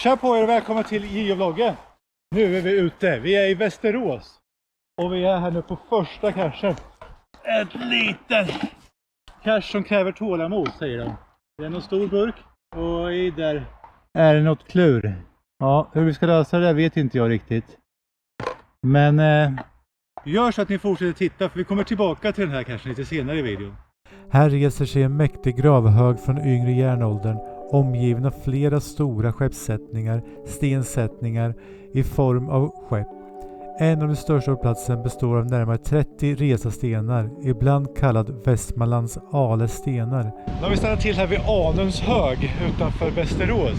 Tja på er och välkomna till Geovloggen. Nu är vi ute, vi är i Västerås. Och vi är här nu på första cachen. Ett litet cache som kräver tålamod, säger de. Det är en stor burk och i där är det något klur. Ja, hur vi ska lösa det vet inte jag riktigt. Men gör så att ni fortsätter titta, för vi kommer tillbaka till den här cachen lite senare i videon. Här reser sig en mäktig gravhög från yngre järnåldern, omgiven av flera stora skeppssättningar, stensättningar i form av skepp. En av de största på platsen består av närmare 30 resastenar, ibland kallad Västmanlands alestenar. Nu har vi stannat till här vid Anunds hög utanför Västerås.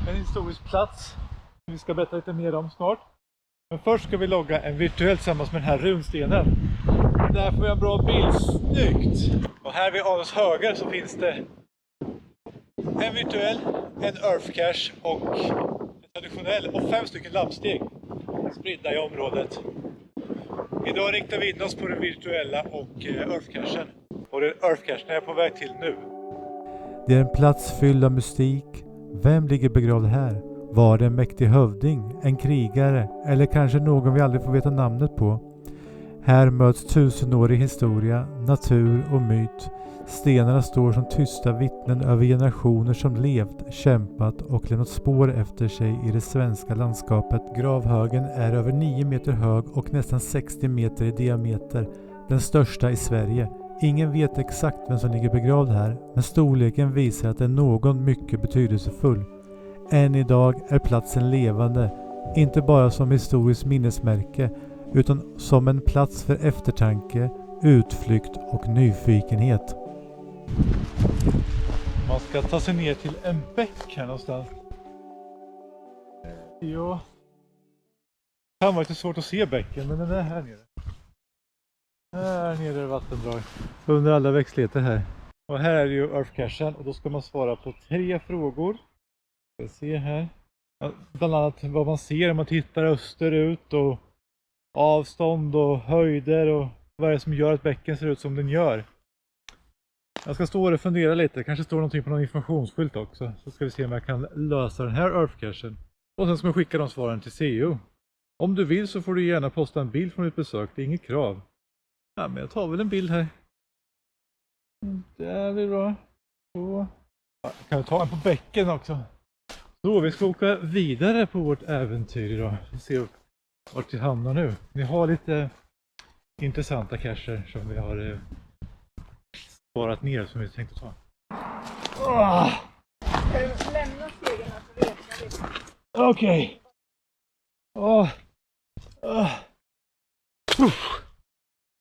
En historisk plats vi ska berätta lite mer om snart. Men först ska vi logga en virtuell tillsammans med den här runstenen. Där får jag en bra bild, snyggt! Och här vid Anunds höger så finns det en virtuell, en earth cache och en traditionell och 5 stycken lampsteg spridda i området. Idag riktar vi in oss på den virtuella och earth cachen. Och den earth cachen är jag på väg till nu. Det är en plats fylld av mystik. Vem ligger begravd här? Var det en mäktig hövding, en krigare eller kanske någon vi aldrig får veta namnet på? Här möts tusenårig historia, natur och myt. Stenarna står som tysta vittnen över generationer som levt, kämpat och lämnat spår efter sig i det svenska landskapet. Gravhögen är över 9 meter hög och nästan 60 meter i diameter. Den största i Sverige. Ingen vet exakt vem som ligger begravd här, men storleken visar att det är någon mycket betydelsefull. Än idag är platsen levande, inte bara som historiskt minnesmärke, utan som en plats för eftertanke, utflykt och nyfikenhet. Man ska ta sig ner till en bäck här någonstans. Ja. Det kan vara lite svårt att se bäcken, men den är här nere. Här nere är vattendrag. Under alla växtligheter här. Och här är det ju earth cachen och då ska man svara på 3 frågor. Vi ska se här. Bland annat vad man ser om man tittar österut och avstånd och höjder och vad är det som gör att bäcken ser ut som den gör. Jag ska stå och fundera lite, kanske står någonting på någon informationsskylt också. Så ska vi se om jag kan lösa den här earth cachen. Och sen ska man skicka de svaren till CEO. Om du vill så får du gärna posta en bild från ditt besök, det är inget krav. Ja, men jag tar väl en bild här. Där blir bra. Så. Ja, kan jag ta en på bäcken också. Så vi ska åka vidare på vårt äventyr idag. Vi ser vart vi hamnar nu. Vi har lite intressanta cacher som vi har sparat ner som vi tänkte ta. Ska du lämna stegen här så vet jag lite? Okej.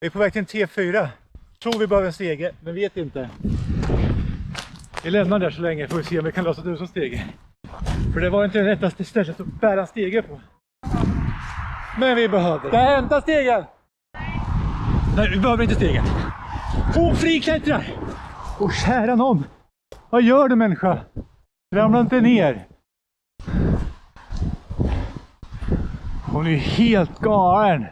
Vi är på väg till en T4. Tror vi behöver en stege, men vet inte. Vi lämnar där så länge för att se om vi kan lösa det som stege. För det var inte det rättaste stället att bära en stege på. Men vi behöver. Ska jag hämta stegen? Nej, vi behöver inte stegen. Hon friklättrar! Åh, kära någon! Vad gör du, människa? Ramla inte ner. Hon är helt galen.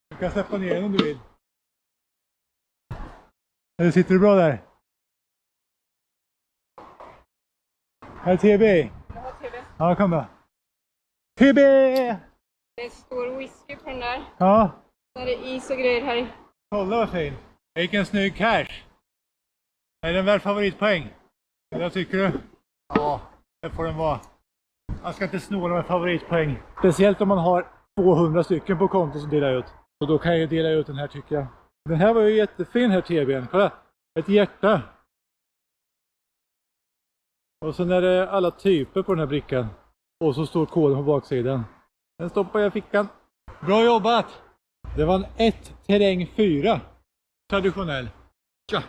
Du kan släppa ner den om du vill. Eller sitter du bra där? Här är TB. Jag har TV. Ja, kom då. TB! Det står whisky på den där. Ja. Så är det is och grejer här i. Kolla vad fin. Vilken snygg cash. Är den värd favoritpoäng? Vad tycker du? Ja, det får den vara. Man ska inte snåla med favoritpoäng. Speciellt om man har 200 stycken på konto som delar ut. Så då kan jag ju dela ut den här, tycker jag. Den här var ju jättefin här, TB:n. Kolla, ett hjärta. Och sen är det alla typer på den här brickan. Och så står koden på baksidan. Den stoppar jag i fickan. Bra jobbat! Det var en 1 terräng 4. Traditionell. Ja.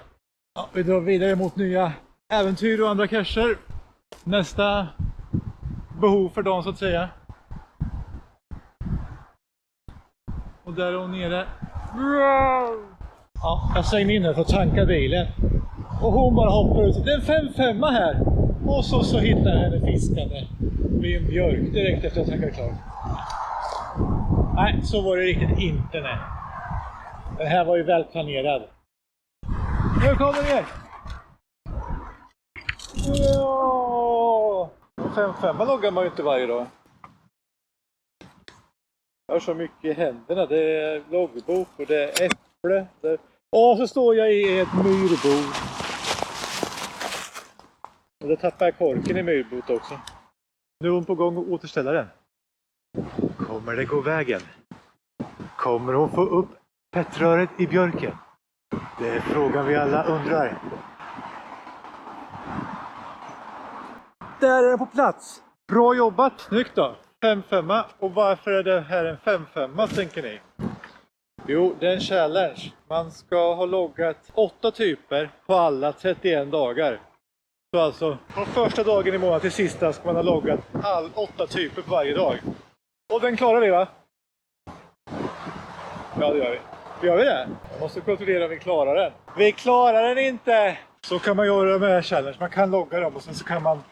Ja, vi drar vidare mot nya äventyr och andra cacher. Nästa behov för dagen så att säga. Och där är hon nere. Ja, jag svängde in här för att tanka bilen. Och hon bara hoppar ut. Det är en 5-5 här. Och så hittar jag henne fiskande vid en björk direkt efter att jag tankat klart. Nej, så var det riktigt inte. Nej. Den här var ju väl planerad. Nu kommer ner! Ja! 5-5 loggar man ju inte varje dag. Jag har så mycket i händerna. Det är loggbok och det är äpple. Och så står jag i ett myrbo. Och då tappar jag korken i myrbot också. Nu är hon på gång att återställa den. Kommer det gå vägen? Kommer hon få upp pettröret i björken? Det är frågan vi alla undrar. Där är den på plats. Bra jobbat. Snyggt då. 5-5. Och varför är det här en 5-5 tänker ni? Jo, det är en challenge. Man ska ha loggat 8 typer på alla 31 dagar. Så alltså, från första dagen i månaden till sista ska man ha loggat 8 typer på varje dag. Och den klarar vi, va? Ja, det gör vi. Gör vi det? Jag måste kontrollera om vi klarar den. Vi klarar den inte! Så kan man göra med challenge. Man kan logga dem och sen så kan man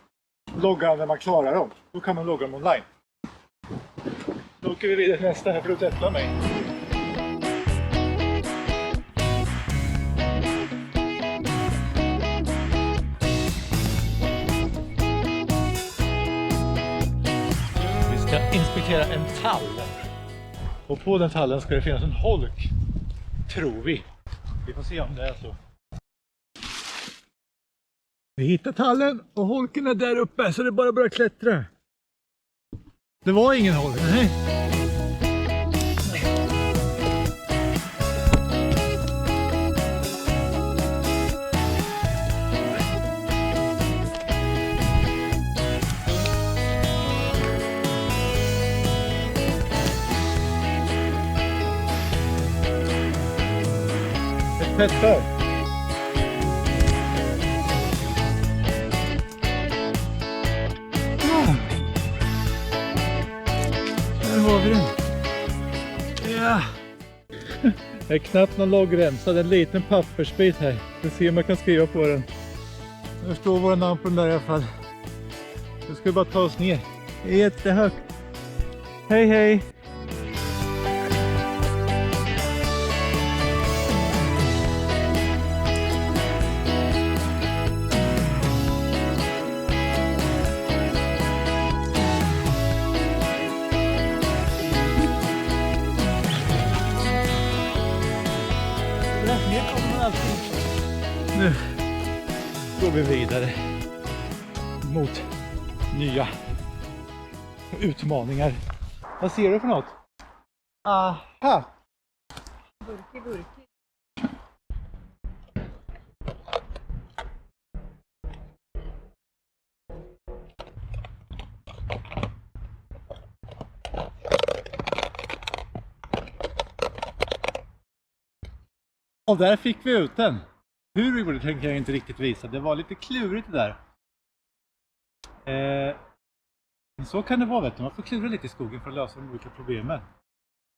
logga när man klarar dem. Då kan man logga dem online. Då åker vi vidare till nästa här för att äppla mig. Vi ska inspektera en tall. Och på den tallen ska det finnas en holk. Tror vi. Vi får se om det är så. Vi hittar tallen och holken är där uppe så det är bara att börja klättra. Det var ingen holk, nej. Ett pettör. Där har vi den. Ja. Det är knappt någon loggremsa, en liten pappersbit här. Vi ser om man kan skriva på den. Nu står våra namn på den där i alla fall. Nu ska vi bara ta oss ner. Jättehögt. Hej hej! Nu går vi vidare mot nya utmaningar. Vad ser du för något? Aha! Burki. Och där fick vi ut den. Hur vi gjorde tänker jag inte riktigt visa. Det var lite klurigt det där. Men så kan det vara, vet du. Man får klura lite i skogen för att lösa de olika problemen.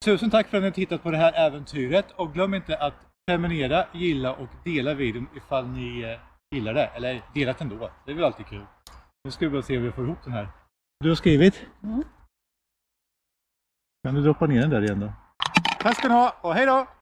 Tusen tack för att ni har tittat på det här äventyret. Och glöm inte att prenumerera, gilla och dela videon ifall ni gillar det. Eller delat ändå. Det är väl alltid kul. Nu ska vi bara se om vi får ihop den här. Du har skrivit? Mm. Kan du droppa ner den där igen då? Tack ska ni ha och hej då!